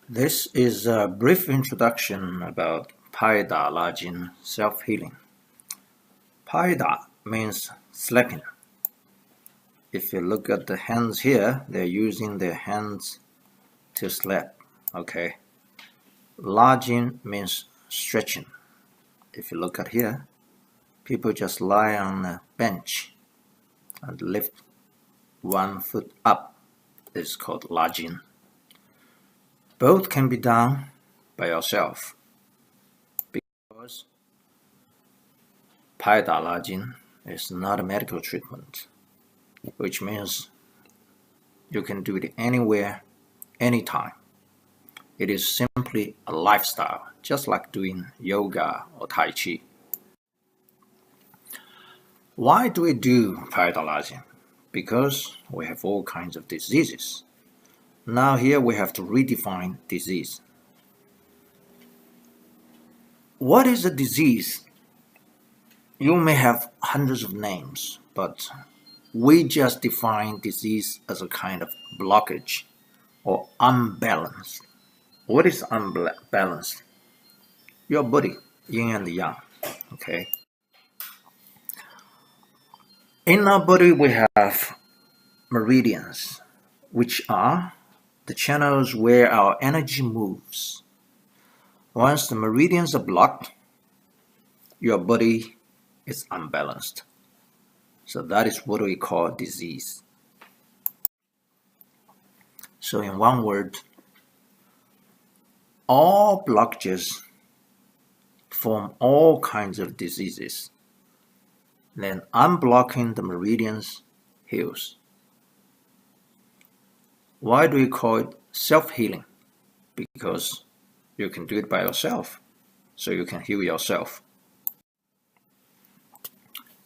This is a brief introduction about PaidaLajin self-healing. Paida means slapping. If you look at the hands here, they're using their hands to slap. Okay. Lajin means stretching. If you look at here, people just lie on a bench and lift one foot up. It's called Lajin. Both can be done by yourself because PaidaLajin is not a medical treatment, which means you can do it anywhere, anytime. It is simply a lifestyle, just like doing yoga or Tai Chi. Why do we do PaidaLajin? Because we have all kinds of diseases. Now here we have to redefine disease. What is a disease? You may have hundreds of names, but we just define disease as a kind of blockage or unbalance. What is unbalanced? Your body, yin and yang, okay? In our body we have meridians, which are the channels where our energy moves. Once the meridians are blocked, your body is unbalanced. So that is what we call disease. So in one word, all blockages form all kinds of diseases. Then unblocking the meridians heals. Why do we call it self-healing? Because you can do it by yourself, so you can heal yourself.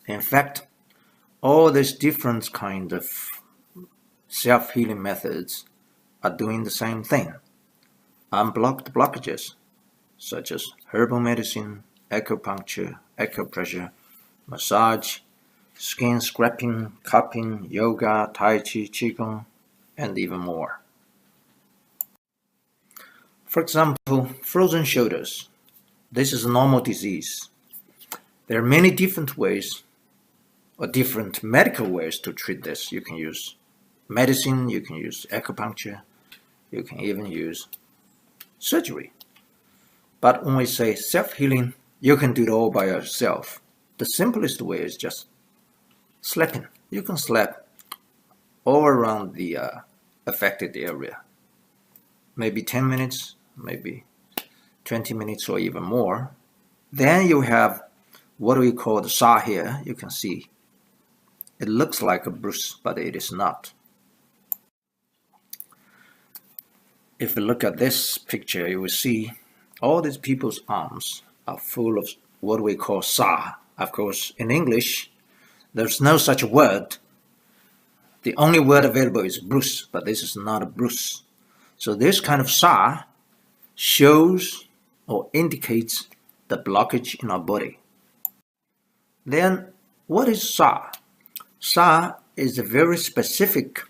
In fact, all these different kinds of self-healing methods are doing the same thing. Unblock the blockages, such as herbal medicine, acupuncture, acupressure, massage, skin scraping, cupping, yoga, Tai Chi, Qigong, and even more. For example, frozen shoulders. This is a normal disease. There are many different ways or different medical ways to treat this. You can use medicine, you can use acupuncture, you can even use surgery. But when we say self-healing, you can do it all by yourself. The simplest way is just slapping. You can slap all around the affected area. Maybe 10 minutes, maybe 20 minutes or even more. Then you have what we call the scar here. You can see it looks like a bruise, but it is not. If you look at this picture, you will see all these people's arms are full of what we call scar. Of course, in English, there's no such word. The only word available is bruise, but this is not a bruise. So this kind of scar shows or indicates the blockage in our body. Then, what is scar? Scar is a very specific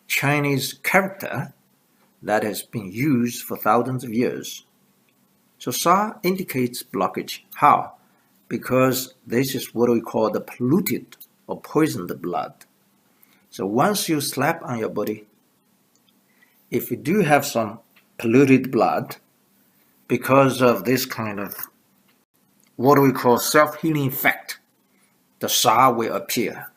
Chinese character that has been used for thousands of years. So scar indicates blockage. How? Because this is what we call the polluted or poisoned blood. So once you slap on your body, if you do have some polluted blood, because of this kind of what we call self-healing effect, the scar will appear,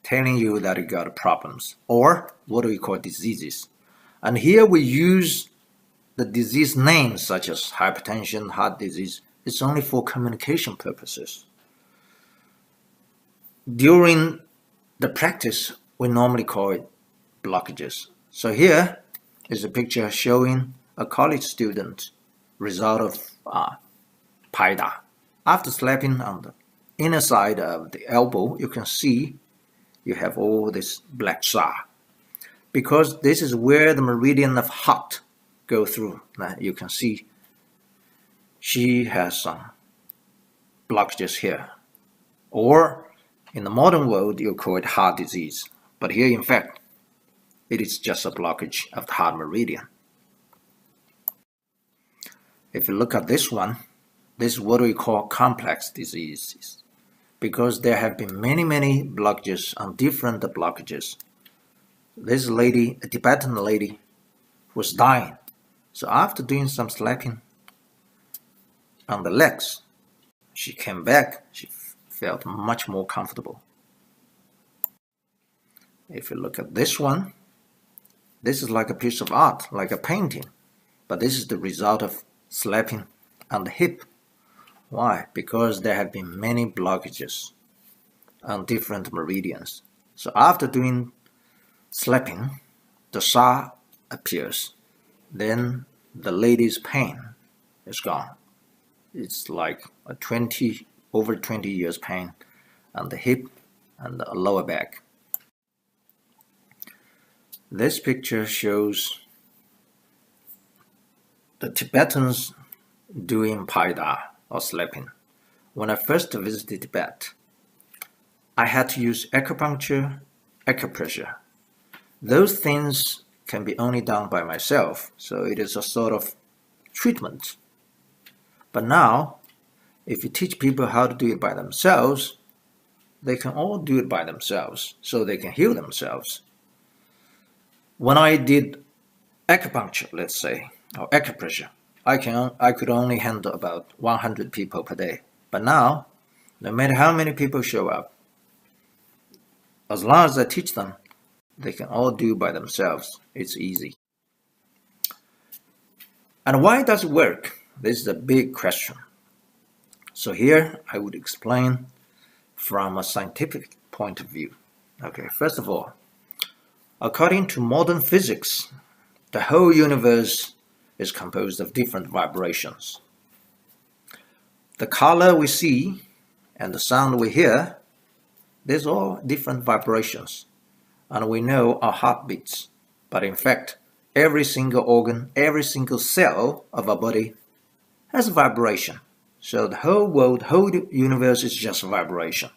telling you that you got problems, or what we call diseases. And here we use the disease names such as hypertension, heart disease. It's only for communication purposes. During the practice, we normally call it blockages. So here is a picture showing a college student result of Paida. After slapping on the inner side of the elbow, you can see you have all this black scar. Because this is where the meridian of heart go through. Now you can see she has some blockages here. Or in the modern world, you call it heart disease. But here, in fact, it is just a blockage of the heart meridian. If you look at this one, this is what we call complex diseases, because there have been many blockages and different blockages. This lady, a Tibetan lady, was dying. So after doing some slapping on the legs, she came back. She felt much more comfortable. If you look at this one, this is like a piece of art, like a painting. But this is the result of slapping on the hip. Why? Because there have been many blockages on different meridians. So after doing slapping, the sa appears. Then the lady's pain is gone. It's like a over 20 years pain on the hip and the lower back. This picture shows the Tibetans doing Paida or slapping. When I first visited Tibet, I had to use acupuncture, acupressure. Those things can be only done by myself, so it is a sort of treatment. But now, if you teach people how to do it by themselves, they can all do it by themselves, so they can heal themselves. When I did acupuncture, let's say, or acupressure, I could only handle about 100 people per day. But now, no matter how many people show up, as long as I teach them, they can all do by themselves. It's easy. And why does it work? This is a big question. So here I would explain from a scientific point of view. Okay, first of all, according to modern physics, the whole universe is composed of different vibrations. The color we see and the sound we hear, these are all different vibrations. And we know our heartbeats. But in fact, every single organ, every single cell of our body has a vibration. So the whole world, whole universe is just vibration.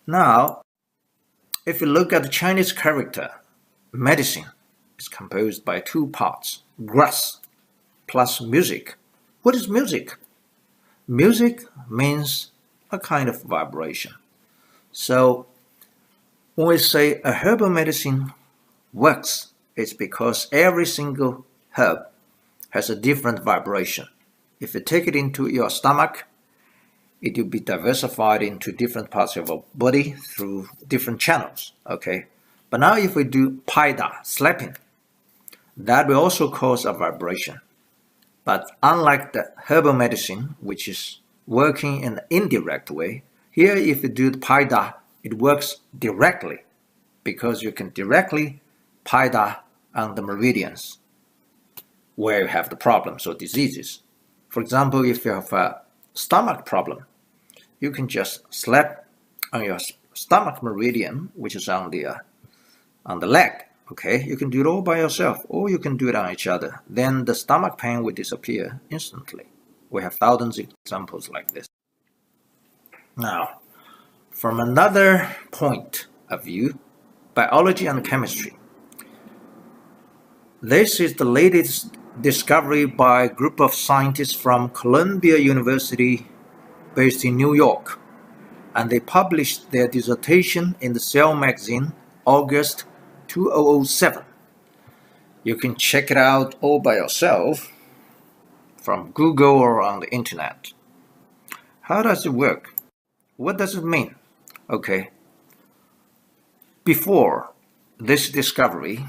Now, if you look at the Chinese character, medicine is composed by two parts, grass plus music. What is music? Music means a kind of vibration. So when we say a herbal medicine works, it's because every single herb has a different vibration. If you take it into your stomach, it will be diversified into different parts of your body through different channels, okay? But now if we do Paida, slapping, that will also cause a vibration. But unlike the herbal medicine, which is working in an indirect way, here if you do the Paida, it works directly because you can directly Paida on the meridians where you have the problems or diseases. For example, if you have a stomach problem, you can just slap on your stomach meridian, which is on the leg. Okay, you can do it all by yourself, or you can do it on each other. Then the stomach pain will disappear instantly. We have thousands of examples like this. Now, from another point of view, biology and chemistry. This is the latest discovery by a group of scientists from Columbia University based in New York, and they published their dissertation in the Cell magazine August 2007. You can check it out all by yourself from Google or on the internet. How does it work? What does it mean? Okay. Before this discovery,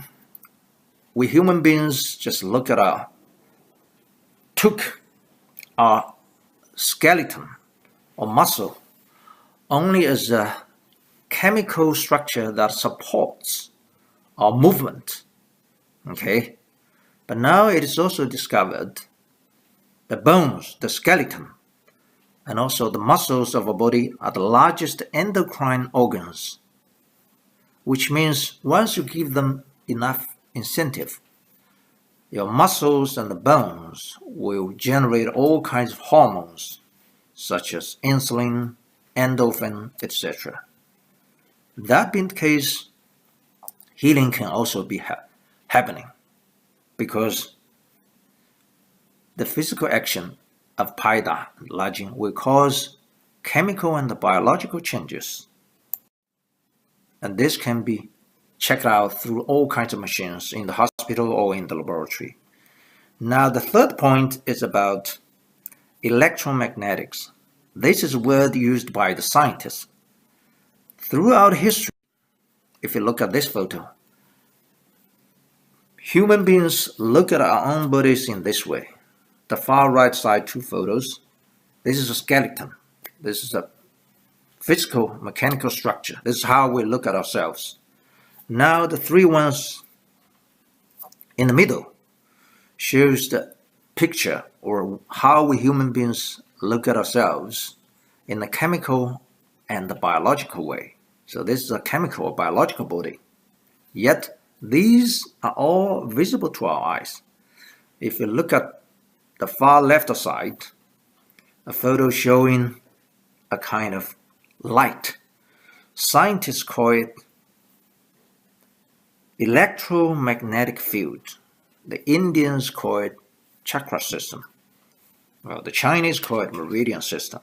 we human beings just took our skeleton or muscle only as a chemical structure that supports our movement. Okay? But now it is also discovered the bones, the skeleton, and also the muscles of our body are the largest endocrine organs, which means once you give them enough incentive, your muscles and the bones will generate all kinds of hormones, such as insulin, endorphin, etc. That being the case, healing can also be happening, because the physical action of PaidaLajin will cause chemical and biological changes. And this can be checked out through all kinds of machines in the hospital or in the laboratory. Now, the third point is about electromagnetics. This is a word used by the scientists. Throughout history, if you look at this photo, human beings look at our own bodies in this way. The far right side two photos, this is a skeleton. This is a physical, mechanical structure. This is how we look at ourselves. Now the three ones in the middle shows the picture or how we human beings look at ourselves in the chemical and the biological way. So this is a chemical or biological body. Yet these are all visible to our eyes. If you look at the far left side, a photo showing a kind of light. Scientists call it electromagnetic field. The Indians call it chakra system. Well, the Chinese call it meridian system.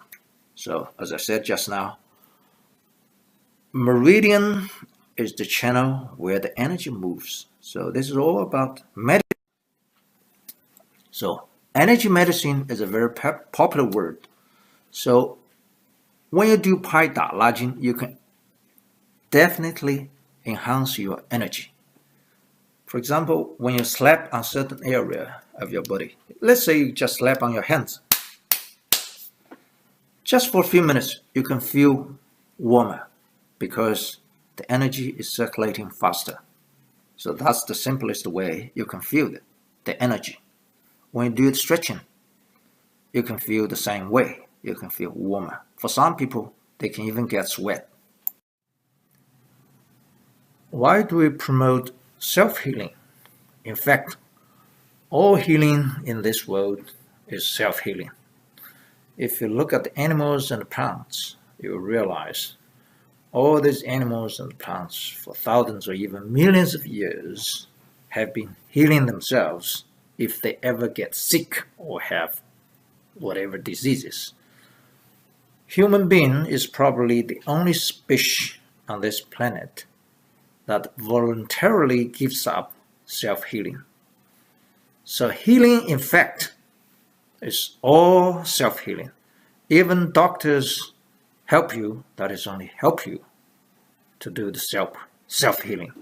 So, as I said just now, meridian is the channel where the energy moves. So this is all about medicine. So energy medicine is a very popular word. So when you do PaidaLajin, you can definitely enhance your energy. For example, when you slap on a certain area of your body, let's say you just slap on your hands. Just for a few minutes, you can feel warmer because the energy is circulating faster. So that's the simplest way you can feel the energy. When you do the stretching, you can feel the same way. You can feel warmer. For some people, they can even get sweat. Why do we promote self-healing? In fact, all healing in this world is self-healing. If you look at the animals and the plants, you will realize all these animals and plants for thousands or even millions of years have been healing themselves if they ever get sick or have whatever diseases. Human being is probably the only species on this planet that voluntarily gives up self-healing. So healing, in fact, is all self-healing. Even doctors help you, that is only help you to do the self-healing.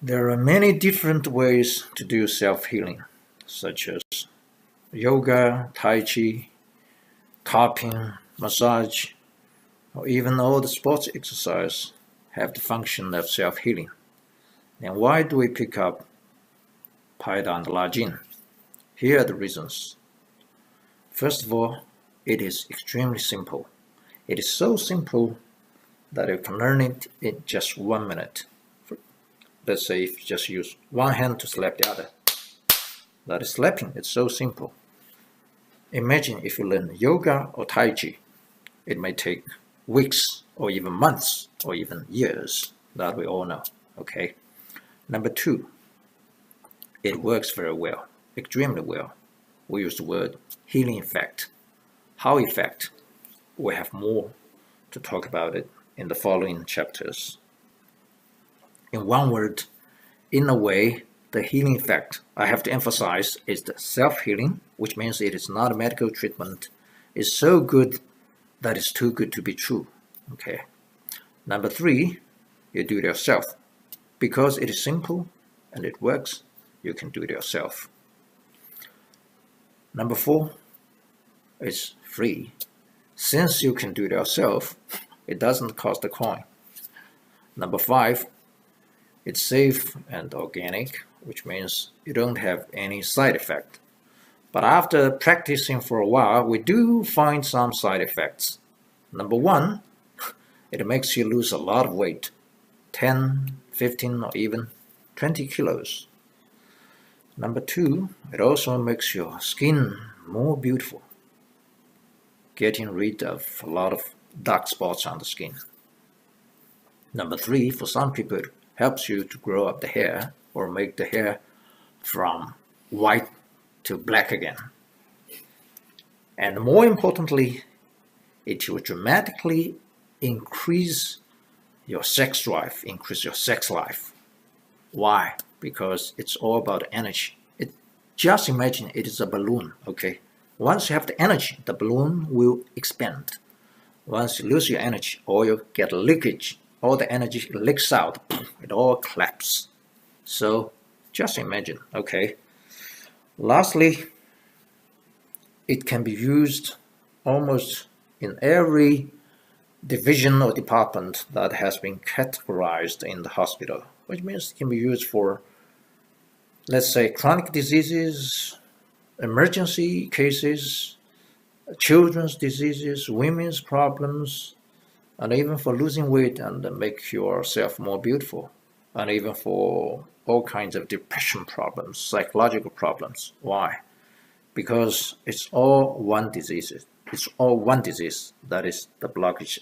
There are many different ways to do self-healing, such as yoga, tai chi, tapping, massage, or even all the sports exercise have the function of self-healing. Then why do we pick up Paida and Lajin? Here are the reasons. First of all, it is extremely simple. It is so simple that you can learn it in just 1 minute. Let's say if you just use one hand to slap the other. That is slapping. It's so simple. Imagine if you learn yoga or tai chi. It may take weeks or even months or even years. That we all know. Okay. Number two, it works very well, extremely well. We use the word healing effect. How effect? We have more to talk about it in the following chapters. In one word, in a way, the healing effect, I have to emphasize, is the self-healing, which means it is not a medical treatment. It's so good that it's too good to be true. Okay. Number three, you do it yourself. Because it is simple and it works, you can do it yourself. Number four, it's free. Since you can do it yourself, it doesn't cost a coin. Number five, it's safe and organic, which means you don't have any side effect. But after practicing for a while, we do find some side effects. Number one, it makes you lose a lot of weight, 10, 15, or even 20 kilos. Number two, it also makes your skin more beautiful, getting rid of a lot of dark spots on the skin. Number 3, for some people, it helps you to grow up the hair or make the hair from white to black again. And more importantly, it will dramatically increase your sex drive, increase your sex life. Why? Because it's all about energy. Just imagine it is a balloon, okay? Once you have the energy, the balloon will expand. Once you lose your energy or you get leakage, all the energy leaks out, it all collapses. So just imagine, okay? Lastly, it can be used almost in every division or department that has been categorized in the hospital, which means it can be used for, let's say, chronic diseases, emergency cases, children's diseases, women's problems, and even for losing weight and make yourself more beautiful, and even for all kinds of depression problems, psychological problems. Why? Because it's all one disease. It's all one disease, that is the blockage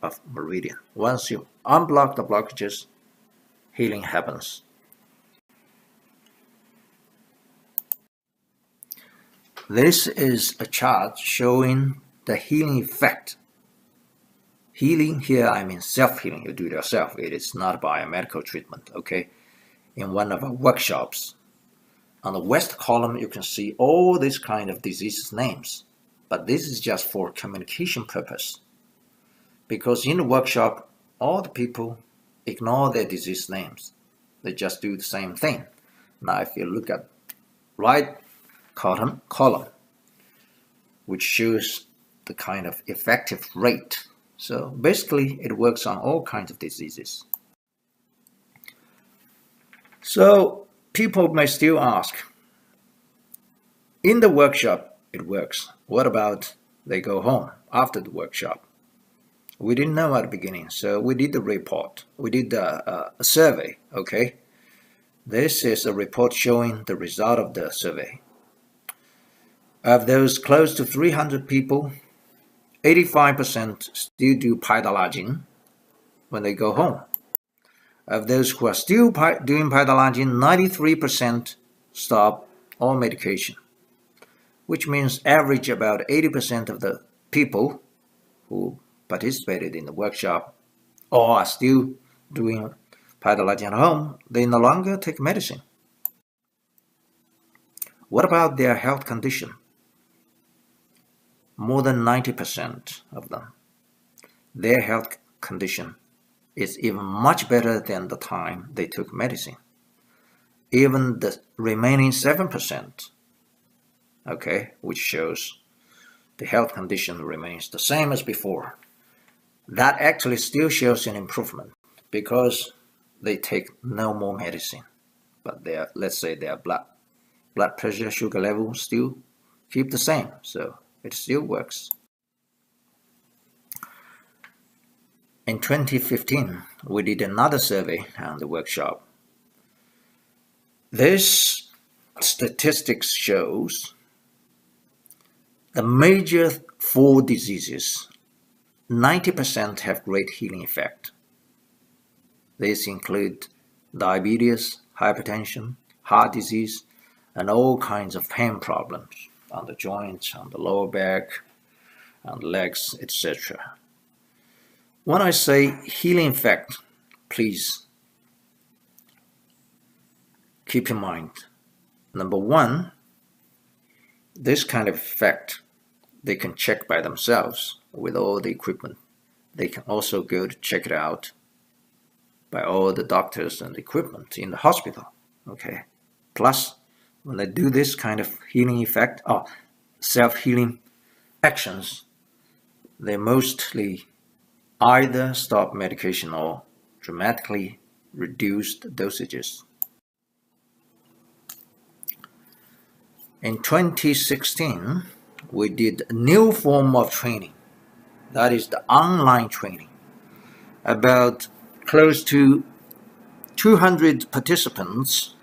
of meridian. Once you unblock the blockages, healing happens. This is a chart showing the healing effect. Healing here, I mean self-healing. You do it yourself. It is not biomedical treatment, okay? In one of our workshops, on the west column, you can see all these kind of diseases names. But this is just for communication purpose. Because in the workshop, all the people ignore their disease names. They just do the same thing. Now, if you look at right column, which shows the kind of effective rate. So basically, it works on all kinds of diseases. So people may still ask, in the workshop, it works. What about they go home after the workshop? We didn't know at the beginning, so we did the report. We did a survey, okay? This is a report showing the result of the survey. Of those close to 300 people, 85% still do PaidaLajin when they go home. Of those who are still doing PaidaLajin, 93% stop all medication, which means average about 80% of the people who participated in the workshop or are still doing PaidaLajin at home, they no longer take medicine. What about their health condition? More than 90% of them, their health condition is even much better than the time they took medicine. Even the remaining 7%, okay, which shows the health condition remains the same as before. That actually still shows an improvement because they take no more medicine. But let's say their blood pressure, sugar level still keep the same, so it still works. In 2015, we did another survey on the workshop. This statistics shows the major 4 diseases, 90% have great healing effect. These include diabetes, hypertension, heart disease, and all kinds of pain problems on the joints, on the lower back, on the legs, etc. When I say healing effect, please keep in mind, number 1, this kind of effect, they can check by themselves with all the equipment. They can also go to check it out by all the doctors and equipment in the hospital, okay? Plus, when they do this kind of healing effect or self-healing actions, they mostly either stop medication or dramatically reduce the dosages. In 2016, we did a new form of training, that is the online training. About close to 200 participants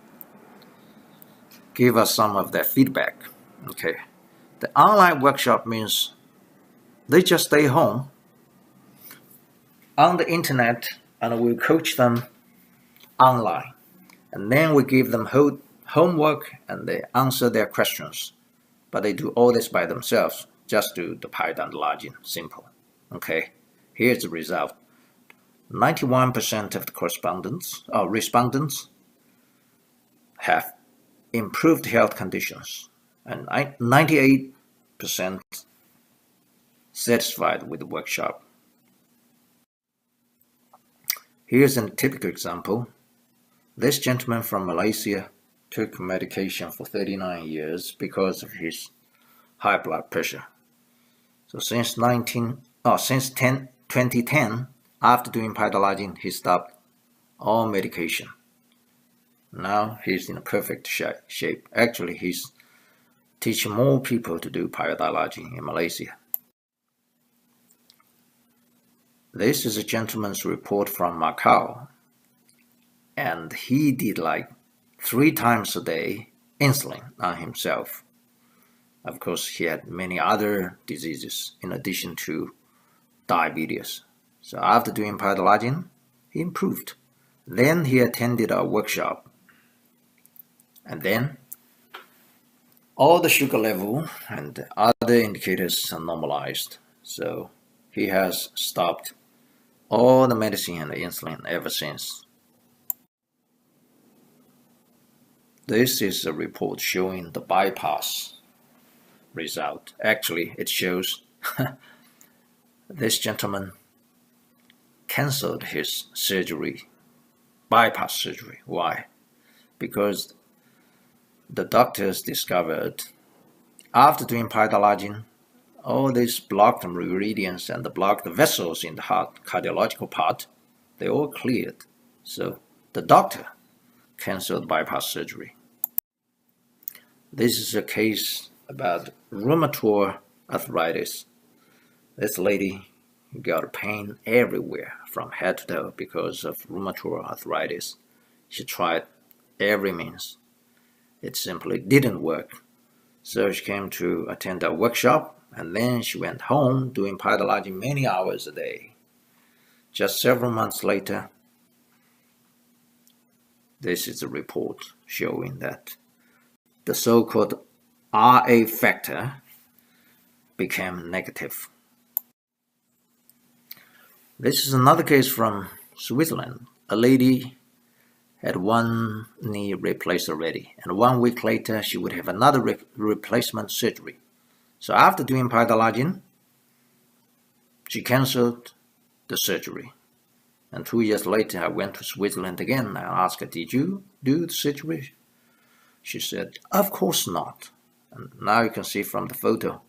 gave us some of their feedback. Okay, the online workshop means they just stay home on the internet, and we coach them online. And then we give them homework and they answer their questions. But they do all this by themselves. Just do the Paida and Lajin. Simple. Okay, here's the result. 91% of the respondents have improved health conditions, and 98% satisfied with the workshop. Here's a typical example. This gentleman from Malaysia took medication for 39 years because of his high blood pressure. So since 2010, after doing PaidaLajin, he stopped all medication. Now he's in a perfect shape. Actually, he's teaching more people to do PaidaLajin in Malaysia. This is a gentleman's report from Macau, and he did like 3 times a day insulin on himself. Of course, he had many other diseases in addition to diabetes. So after doing PaidaLajin, he improved. Then he attended a workshop. And then all the sugar level and other indicators are normalized. So he has stopped all the medicine and the insulin ever since. This is a report showing the bypass result. Actually, it shows this gentleman cancelled his surgery, bypass surgery. Why? Because the doctors discovered after doing PaidaLajin, all these blocked meridians and the blocked vessels in the heart, cardiological part, they all cleared. So the doctor cancelled bypass surgery. This is a case about rheumatoid arthritis. This lady got pain everywhere from head to toe because of rheumatoid arthritis. She tried every means. It simply didn't work. So she came to attend a workshop, and then she went home doing PaidaLajin many hours a day. Just several months later, this is a report showing that the so-called RA factor became negative. This is another case from Switzerland. A lady had one knee replaced already, and 1 week later she would have another replacement surgery. So after doing PaidaLajin, she cancelled the surgery. And 2 years later I went to Switzerland again and I asked her, did you do the surgery? She said, of course not. And now you can see from the photo,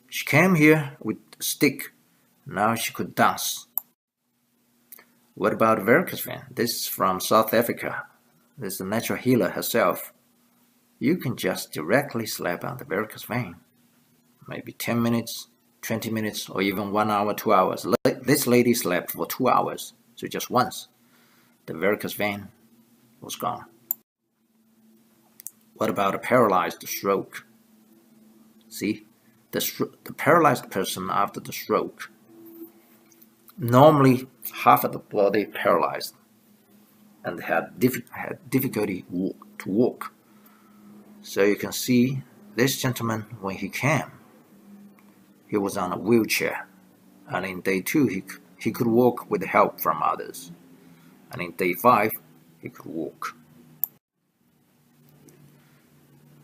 she came here with a stick. Now she could dance. What about varicose vein? This is from South Africa. This is a natural healer herself. You can just directly slap on the varicose vein. Maybe 10 minutes, 20 minutes, or even 1 hour, 2 hours. This lady slept for 2 hours, so just once. The varicose vein was gone. What about a paralyzed stroke? See, the paralyzed person after the stroke, normally half of the body paralyzed and had difficulty to walk. So you can see this gentleman, when he came, he was on a wheelchair, and in day 2 he could walk with help from others, and in day 5 he could walk.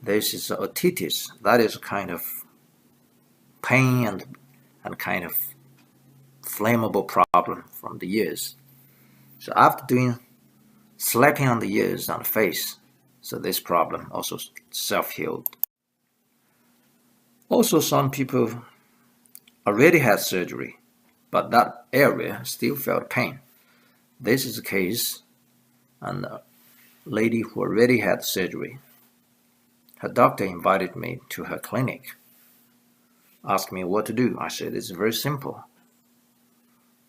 This is otitis. That is a kind of pain and kind of flammable problem from the ears. So after doing slapping on the ears, on the face, so this problem also self-healed. Also, some people already had surgery, but that area still felt pain. This is a case, and a lady who already had surgery. Her doctor invited me to her clinic, asked me what to do. I said, it's very simple.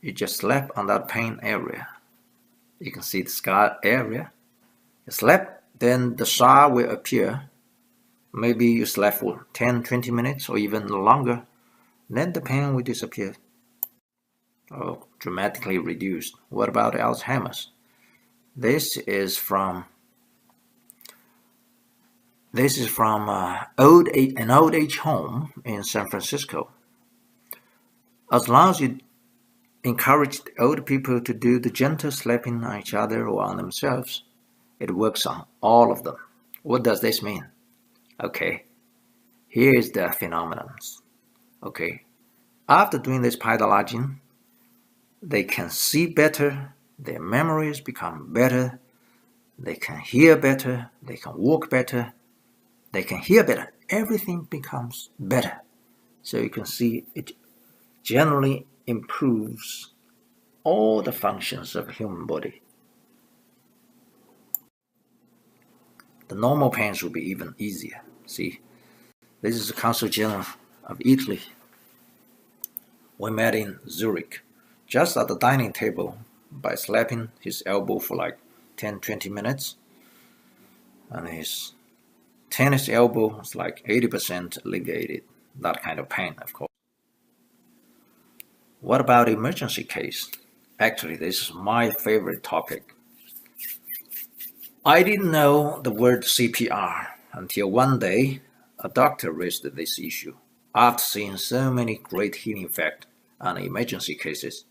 You just slap on that pain area. You can see the scar area. You slap, then the scar will appear. Maybe you slap for 10, 20 minutes or even longer. Then the pain will disappear. or dramatically reduced. What about Alzheimer's? This is from an old age home in San Francisco. As long as you encourage old people to do the gentle slapping on each other or on themselves, it works on all of them. What does this mean? Okay, here is the phenomenon. Okay, after doing this PaidaLajin, they can see better, their memories become better, they can hear better, they can walk better, they can hear better. Everything becomes better. So you can see it generally improves all the functions of the human body. The normal pains will be even easier. See, this is the Consul General of Italy. We met in Zurich, just at the dining table, by slapping his elbow for like 10-20 minutes. And his tennis elbow was like 80% alleviated. That kind of pain, of course. What about emergency case? Actually, this is my favorite topic. I didn't know the word CPR until one day a doctor raised this issue. After seeing so many great healing effects on emergency cases,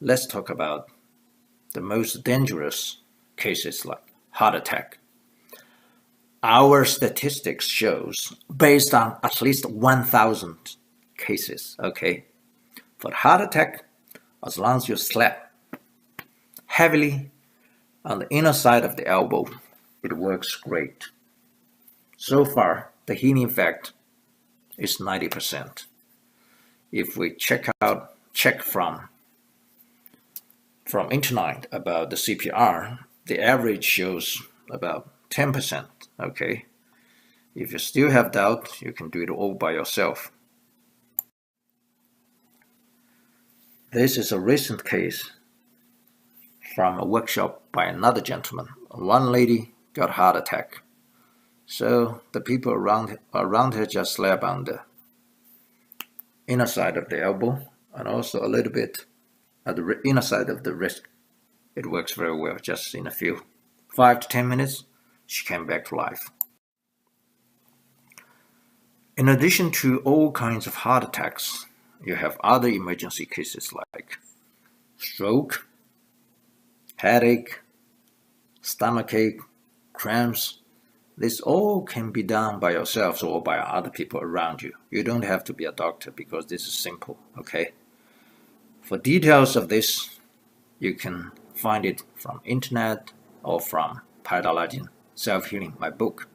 let's talk about the most dangerous cases like heart attack. Our statistics shows, based on at least 1,000 cases, okay? For heart attack, as long as you slap heavily on the inner side of the elbow, it works great. So far, the healing effect is 90%. If we check from internet about the CPR, the average shows about 10%, okay? If you still have doubt, you can do it all by yourself. This is a recent case from a workshop by another gentleman. One lady got heart attack. So the people around her just slap on the inner side of the elbow and also a little bit at the inner side of the wrist. It works very well. Just in a few 5 to 10 minutes, she came back to life. In addition to all kinds of heart attacks, you have other emergency cases like stroke, headache, stomachache, cramps. This all can be done by yourselves or by other people around you. You don't have to be a doctor because this is simple, okay? For details of this, you can find it from internet or from PaidaLajin, Self-Healing, my book,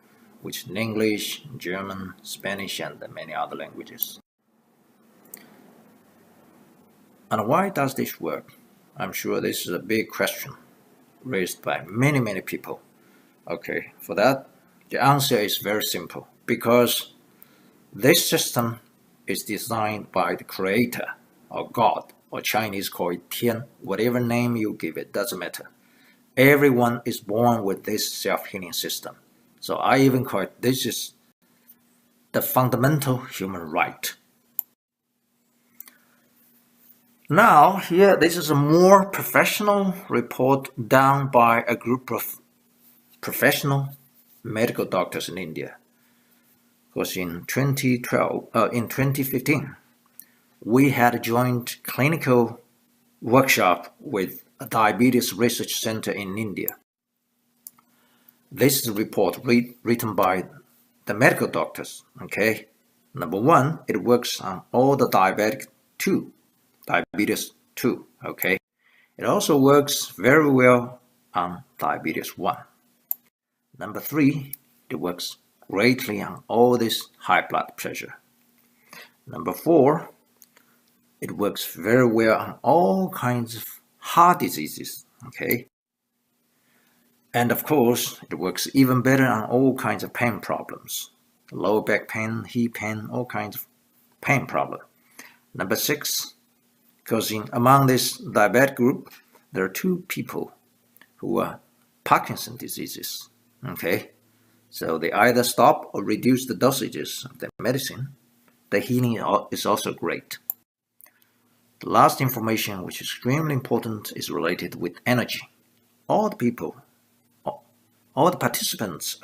which is in English, German, Spanish, and many other languages. And why does this work? I'm sure this is a big question raised by many people. Okay, for that, the answer is very simple. Because this system is designed by the creator or God, or Chinese call it Tian, whatever name you give it, doesn't matter. Everyone is born with this self-healing system. So I even call it, this is the fundamental human right. Now, here, this is a more professional report done by a group of professional medical doctors in India. Because in 2015, we had a joint clinical workshop with a diabetes research center in India. This is a report written by the medical doctors, okay? Number one, it works on all the diabetes 2, okay? It also works very well on diabetes 1. Number 3, it works greatly on all this high blood pressure. Number 4, it works very well on all kinds of heart diseases, okay? And of course, it works even better on all kinds of pain problems. Lower back pain, hip pain, all kinds of pain problem. Number 6, because among this diabetic group, there are 2 people who are Parkinson's diseases, okay? So they either stop or reduce the dosages of the medicine. The healing is also great. The last information, which is extremely important, is related with energy. All the people, all the participants,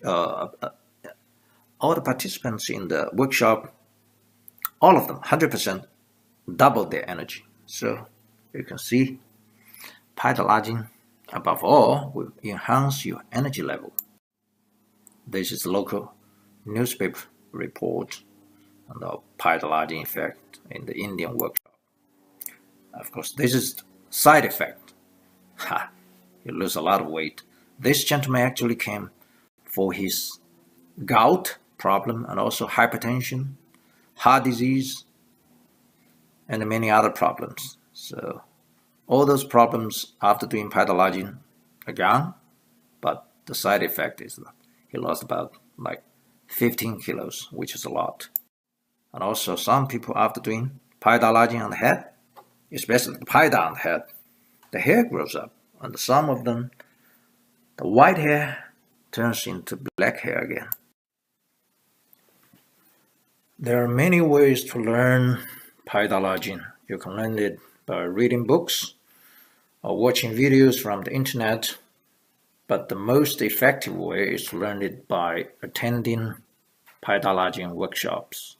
all the participants in the workshop, all of them, 100%, doubled their energy. So you can see PaidaLajin, above all, will enhance your energy level. This is the local newspaper report on the PaidaLajin effect in the Indian workshop. Of course, this is the side effect. You lose a lot of weight. This gentleman actually came for his gout problem and also hypertension, heart disease, and many other problems. So all those problems after doing PaidaLajin are gone, but the side effect is that he lost about 15 kilos, which is a lot. And also some people after doing PaidaLajin on the head, especially the Paida on the head, the hair grows up, and some of them, the white hair turns into black hair again. There are many ways to learn PaidaLajin. You can learn it by reading books or watching videos from the internet, but the most effective way is to learn it by attending PaidaLajin workshops,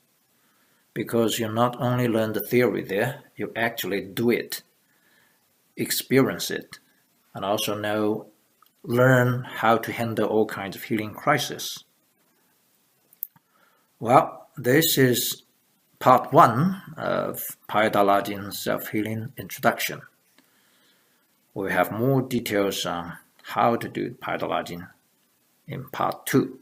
because you not only learn the theory there, you actually do it, experience it, and also learn how to handle all kinds of healing crises. Well, this is part 1 of PaidaLajin self-healing introduction. We have more details on how to do PaidaLajin in part 2.